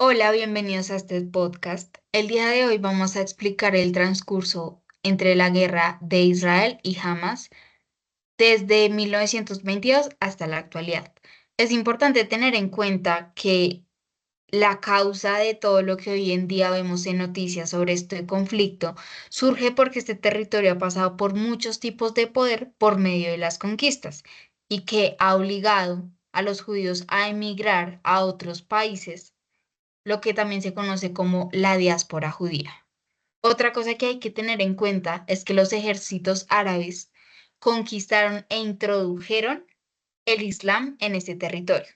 Hola, bienvenidos a este podcast. El día de hoy vamos a explicar el transcurso entre la guerra de Israel y Hamas desde 1922 hasta la actualidad. Es importante tener en cuenta que la causa de todo lo que hoy en día vemos en noticias sobre este conflicto surge porque este territorio ha pasado por muchos tipos de poder por medio de las conquistas y que ha obligado a los judíos a emigrar a otros países, lo que también se conoce como la diáspora judía. Otra cosa que hay que tener en cuenta es que los ejércitos árabes conquistaron e introdujeron el Islam en este territorio.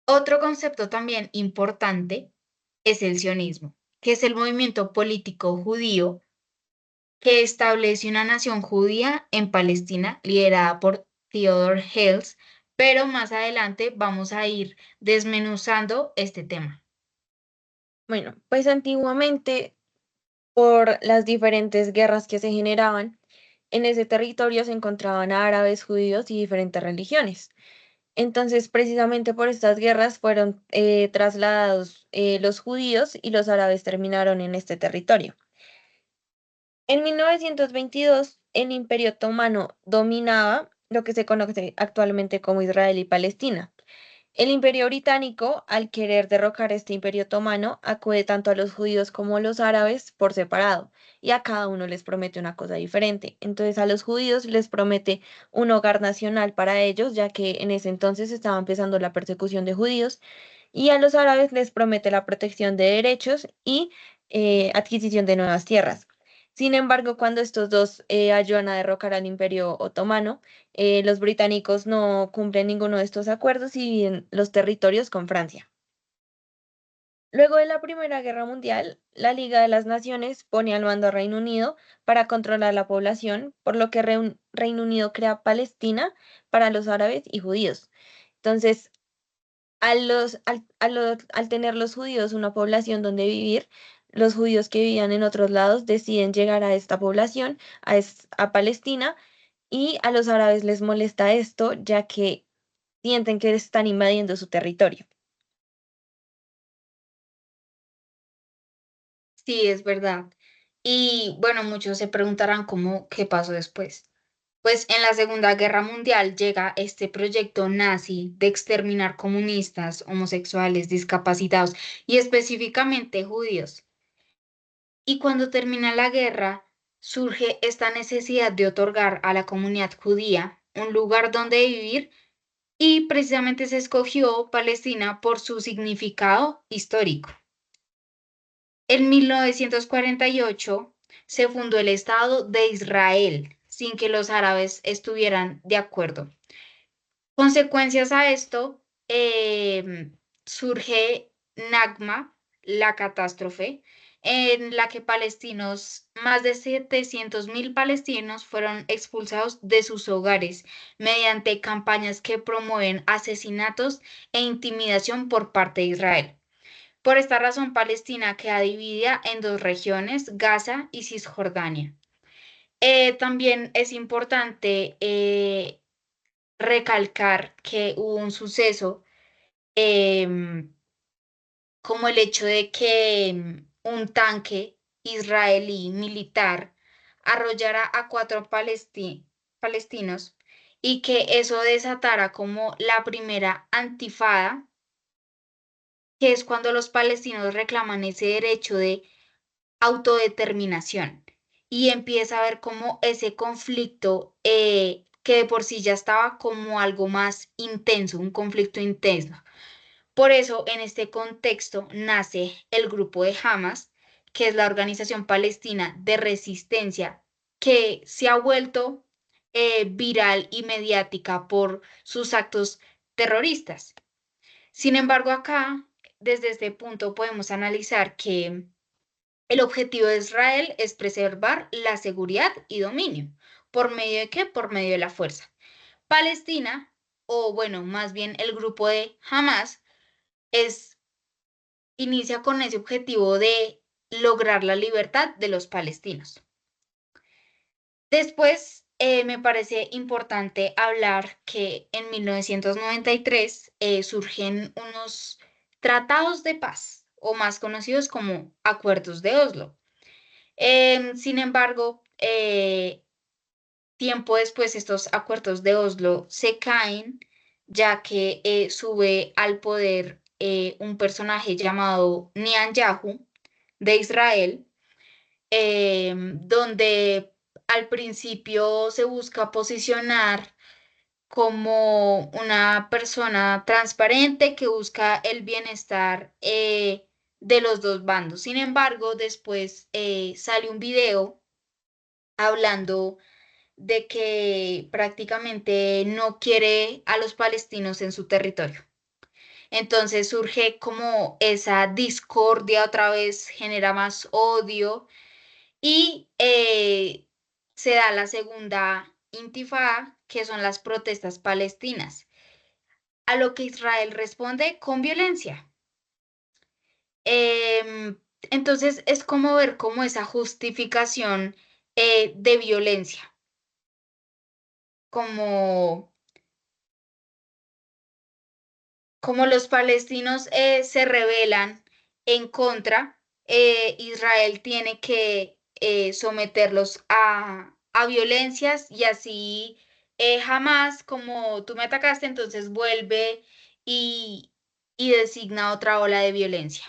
Otro concepto también importante es el sionismo, que es el movimiento político judío que establece una nación judía en Palestina liderada por Theodor Herzl, pero más adelante vamos a ir desmenuzando este tema. Bueno, pues antiguamente, por las diferentes guerras que se generaban, en ese territorio se encontraban árabes, judíos y diferentes religiones. Entonces, precisamente por estas guerras fueron trasladados los judíos y los árabes terminaron en este territorio. En 1922, el Imperio Otomano dominaba lo que se conoce actualmente como Israel y Palestina. El Imperio Británico, al querer derrocar este Imperio Otomano, acude tanto a los judíos como a los árabes por separado, y a cada uno les promete una cosa diferente. Entonces, a los judíos les promete un hogar nacional para ellos, ya que en ese entonces estaba empezando la persecución de judíos, y a los árabes les promete la protección de derechos y adquisición de nuevas tierras. Sin embargo, cuando estos dos ayudan a derrocar al Imperio Otomano, los británicos no cumplen ninguno de estos acuerdos y dividen los territorios con Francia. Luego de la Primera Guerra Mundial, la Liga de las Naciones pone al mando a Reino Unido para controlar la población, por lo que Reino Unido crea Palestina para los árabes y judíos. Entonces, al tener los judíos una población donde vivir, los judíos que vivían en otros lados deciden llegar a esta población, a Palestina, y a los árabes les molesta esto, ya que sienten que están invadiendo su territorio. Sí, es verdad. Y bueno, muchos se preguntarán qué pasó después. Pues en la Segunda Guerra Mundial llega este proyecto nazi de exterminar comunistas, homosexuales, discapacitados y específicamente judíos. Y cuando termina la guerra, surge esta necesidad de otorgar a la comunidad judía un lugar donde vivir y precisamente se escogió Palestina por su significado histórico. En 1948 se fundó el Estado de Israel sin que los árabes estuvieran de acuerdo. Consecuencias a esto, surge Nagma, la catástrofe, en la que más de 700.000 palestinos fueron expulsados de sus hogares mediante campañas que promueven asesinatos e intimidación por parte de Israel. Por esta razón, Palestina queda dividida en dos regiones, Gaza y Cisjordania. También es importante recalcar que hubo un suceso em, como el hecho de que un tanque israelí militar arrollara a cuatro palestinos y que eso desatara como la primera antifada, que es cuando los palestinos reclaman ese derecho de autodeterminación y empieza a ver como ese conflicto que de por sí ya estaba como algo más intenso, un conflicto intenso. Por eso, en este contexto nace el grupo de Hamas, que es la organización palestina de resistencia que se ha vuelto viral y mediática por sus actos terroristas. Sin embargo, acá, desde este punto, podemos analizar que el objetivo de Israel es preservar la seguridad y dominio. ¿Por medio de qué? Por medio de la fuerza. Palestina, o bueno, más bien el grupo de Hamas, es, inicia con ese objetivo de lograr la libertad de los palestinos. Después, me parece importante hablar que en 1993 surgen unos tratados de paz, o más conocidos como acuerdos de Oslo. Sin embargo, tiempo después estos acuerdos de Oslo se caen, ya que sube al poder un personaje llamado Netanyahu de Israel, donde al principio se busca posicionar como una persona transparente que busca el bienestar de los dos bandos. Sin embargo, después sale un video hablando de que prácticamente no quiere a los palestinos en su territorio. Entonces surge como esa discordia otra vez, genera más odio y se da la segunda intifada, que son las protestas palestinas, a lo que Israel responde con violencia. Em, entonces es como ver como esa justificación de violencia, como, como los palestinos se rebelan en contra, Israel tiene que someterlos a violencias y así jamás como tú me atacaste, entonces vuelve y, y designa otra ola de violencia.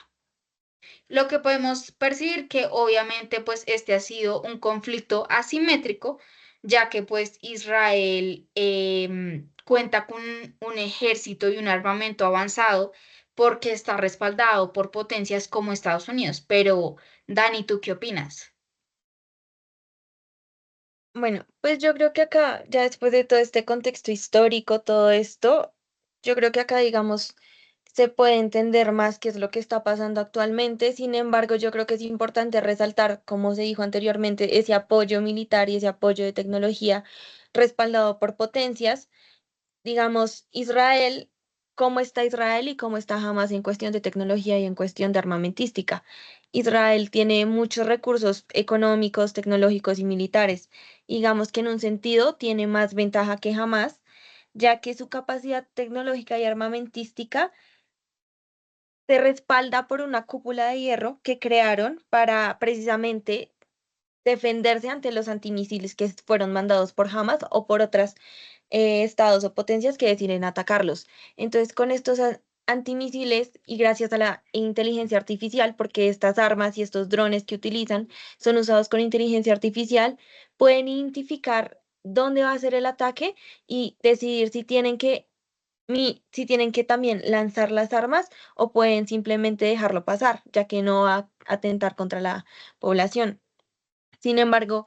Lo que podemos percibir que obviamente pues este ha sido un conflicto asimétrico, ya que pues Israel cuenta con un ejército y un armamento avanzado porque está respaldado por potencias como Estados Unidos. Pero, Dani, ¿tú qué opinas? Bueno, pues yo creo que acá, ya después de todo este contexto histórico, todo esto, yo creo que acá, digamos, se puede entender más qué es lo que está pasando actualmente. Sin embargo, yo creo que es importante resaltar, como se dijo anteriormente, ese apoyo militar y ese apoyo de tecnología respaldado por potencias. Digamos, Israel, cómo está Israel y cómo está Hamas en cuestión de tecnología y en cuestión de armamentística. Israel tiene muchos recursos económicos, tecnológicos y militares. Digamos que en un sentido tiene más ventaja que Hamas, ya que su capacidad tecnológica y armamentística se respalda por una cúpula de hierro que crearon para precisamente defenderse ante los antimisiles que fueron mandados por Hamas o por otras estados o potencias que deciden atacarlos. Entonces, con estos antimisiles y gracias a la inteligencia artificial, porque estas armas y estos drones que utilizan son usados con inteligencia artificial, pueden identificar dónde va a ser el ataque y decidir si tienen que si tienen que también lanzar las armas o pueden simplemente dejarlo pasar, ya que no va a atentar contra la población. Sin embargo,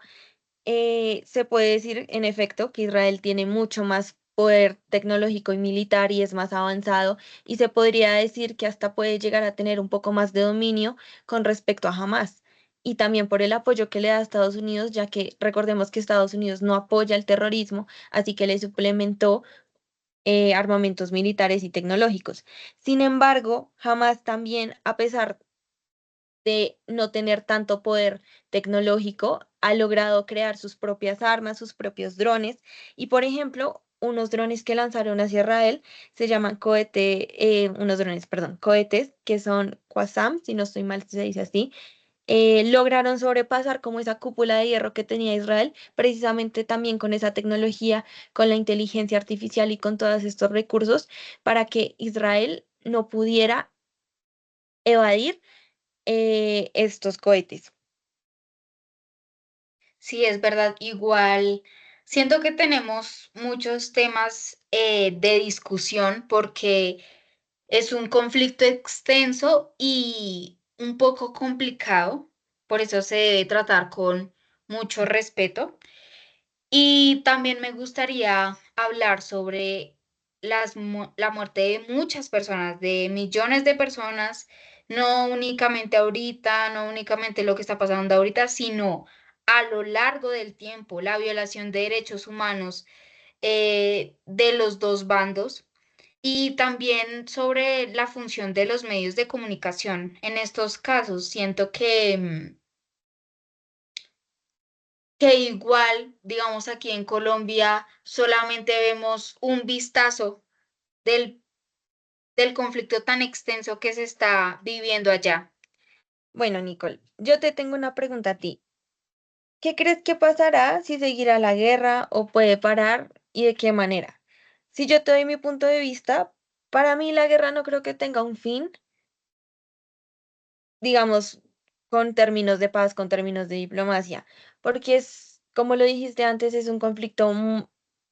se puede decir en efecto que Israel tiene mucho más poder tecnológico y militar y es más avanzado y se podría decir que hasta puede llegar a tener un poco más de dominio con respecto a Hamas. Y también por el apoyo que le da a Estados Unidos, ya que recordemos que Estados Unidos no apoya el terrorismo, así que le suplementó armamentos militares y tecnológicos. Sin embargo, Hamas también, a pesar de no tener tanto poder tecnológico, ha logrado crear sus propias armas, sus propios drones. Y por ejemplo, unos drones que lanzaron hacia Israel se llaman unos drones, perdón, cohetes, que son Qassam, si no estoy mal, se dice así. Lograron sobrepasar como esa cúpula de hierro que tenía Israel, precisamente también con esa tecnología, con la inteligencia artificial y con todos estos recursos, para que Israel no pudiera evadir estos cohetes. Sí, es verdad, igual siento que tenemos muchos temas de discusión porque es un conflicto extenso y un poco complicado, por eso se debe tratar con mucho respeto. Y también me gustaría hablar sobre la muerte de muchas personas, de millones de personas, no únicamente ahorita, no únicamente lo que está pasando ahorita, sino a lo largo del tiempo, la violación de derechos humanos de los dos bandos y también sobre la función de los medios de comunicación. En estos casos, siento que igual, digamos, aquí en Colombia solamente vemos un vistazo del, del conflicto tan extenso que se está viviendo allá. Bueno, Nicole, yo te tengo una pregunta a ti. ¿Qué crees que pasará si seguirá la guerra o puede parar y de qué manera? Si yo te doy mi punto de vista, para mí la guerra no creo que tenga un fin, digamos, con términos de paz, con términos de diplomacia, porque es, como lo dijiste antes, es un conflicto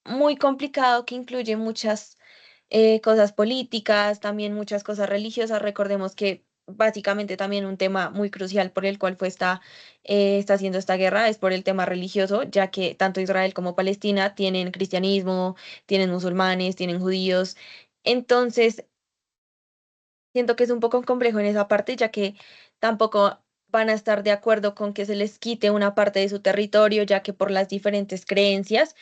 muy complicado que incluye muchas cosas políticas, también muchas cosas religiosas. Recordemos que básicamente también un tema muy crucial por el cual está haciendo esta guerra es por el tema religioso, ya que tanto Israel como Palestina tienen cristianismo, tienen musulmanes, tienen judíos. Entonces, siento que es un poco complejo en esa parte, ya que tampoco van a estar de acuerdo con que se les quite una parte de su territorio, ya que por las diferentes creencias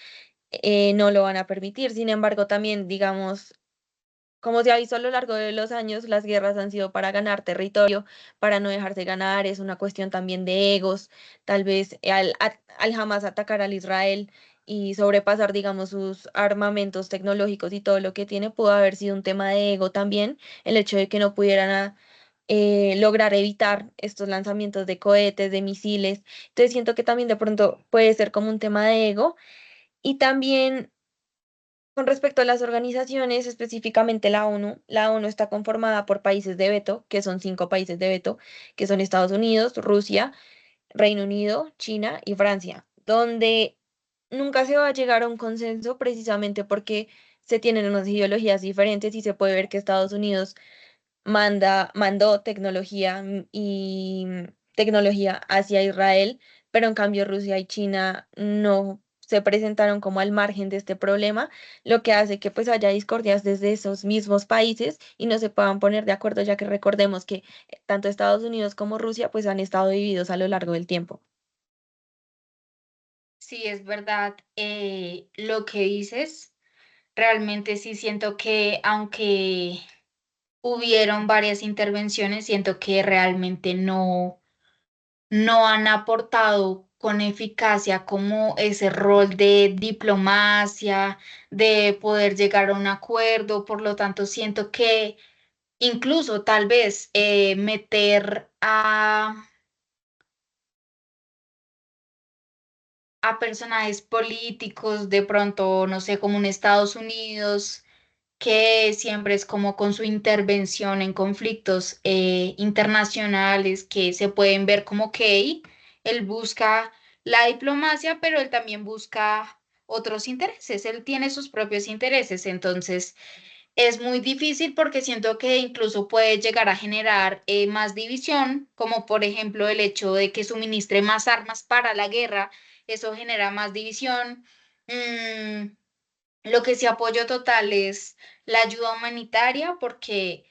no lo van a permitir. Sin embargo, también, digamos, como se ha visto a lo largo de los años, las guerras han sido para ganar territorio, para no dejarse ganar, es una cuestión también de egos, tal vez al jamás atacar al Israel y sobrepasar, digamos, sus armamentos tecnológicos y todo lo que tiene, pudo haber sido un tema de ego también, el hecho de que no pudieran lograr evitar estos lanzamientos de cohetes, de misiles. Entonces siento que también de pronto puede ser como un tema de ego y también con respecto a las organizaciones, específicamente la ONU está conformada por países de veto, que son 5 países de veto, que son Estados Unidos, Rusia, Reino Unido, China y Francia, donde nunca se va a llegar a un consenso precisamente porque se tienen unas ideologías diferentes y se puede ver que Estados Unidos mandó tecnología tecnología hacia Israel, pero en cambio Rusia y China no se presentaron como al margen de este problema, lo que hace que pues haya discordias desde esos mismos países y no se puedan poner de acuerdo, ya que recordemos que tanto Estados Unidos como Rusia pues han estado divididos a lo largo del tiempo. Sí, es verdad, lo que dices. Realmente sí siento que aunque hubieron varias intervenciones, siento que realmente no han aportado con eficacia como ese rol de diplomacia, de poder llegar a un acuerdo. Por lo tanto, siento que incluso tal vez meter a personajes políticos, de pronto, no sé, como en Estados Unidos, que siempre es como con su intervención en conflictos internacionales que se pueden ver como que él busca la diplomacia, pero él también busca otros intereses, él tiene sus propios intereses, entonces es muy difícil porque siento que incluso puede llegar a generar más división, como por ejemplo el hecho de que suministre más armas para la guerra, eso genera más división. Mm, lo que sí apoyo total es la ayuda humanitaria porque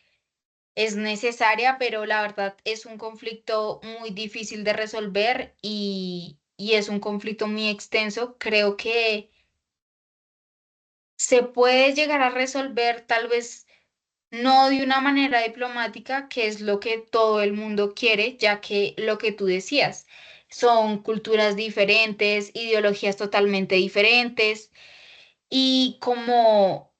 es necesaria, pero la verdad es un conflicto muy difícil de resolver y es un conflicto muy extenso. Creo que se puede llegar a resolver tal vez no de una manera diplomática, que es lo que todo el mundo quiere, ya que lo que tú decías, son culturas diferentes, ideologías totalmente diferentes y como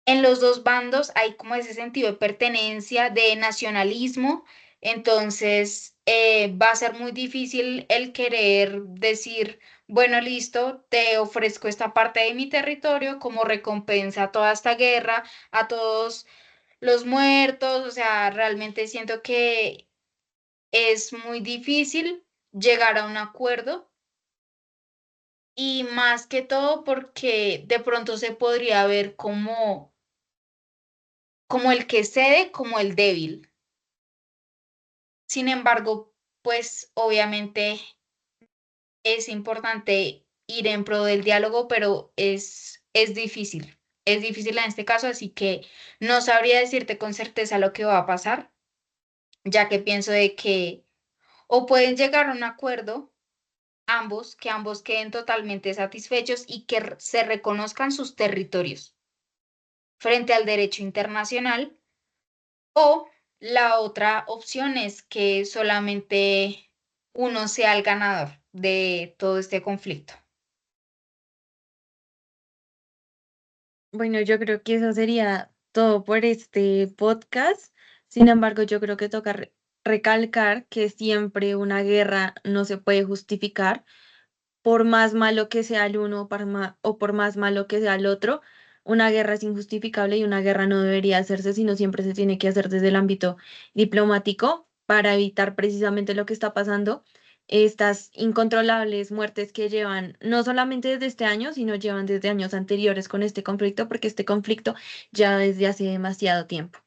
en los dos bandos hay como ese sentido de pertenencia, de nacionalismo, entonces va a ser muy difícil el querer decir, bueno, listo, te ofrezco esta parte de mi territorio como recompensa a toda esta guerra, a todos los muertos, o sea, realmente siento que es muy difícil llegar a un acuerdo. Y más que todo porque de pronto se podría ver como el que cede, como el débil. Sin embargo, pues obviamente es importante ir en pro del diálogo, pero es difícil. Es difícil en este caso, así que no sabría decirte con certeza lo que va a pasar, ya que pienso de que o pueden llegar a un acuerdo ambos, que ambos queden totalmente satisfechos y que se reconozcan sus territorios frente al derecho internacional. O la otra opción es que solamente uno sea el ganador de todo este conflicto. Bueno, yo creo que eso sería todo por este podcast. Sin embargo, yo creo que toca recalcar que siempre una guerra no se puede justificar por más malo que sea el uno o por más malo que sea el otro. Una guerra es injustificable y una guerra no debería hacerse, sino siempre se tiene que hacer desde el ámbito diplomático para evitar precisamente lo que está pasando, estas incontrolables muertes que llevan no solamente desde este año, sino llevan desde años anteriores con este conflicto, porque este conflicto ya desde hace demasiado tiempo.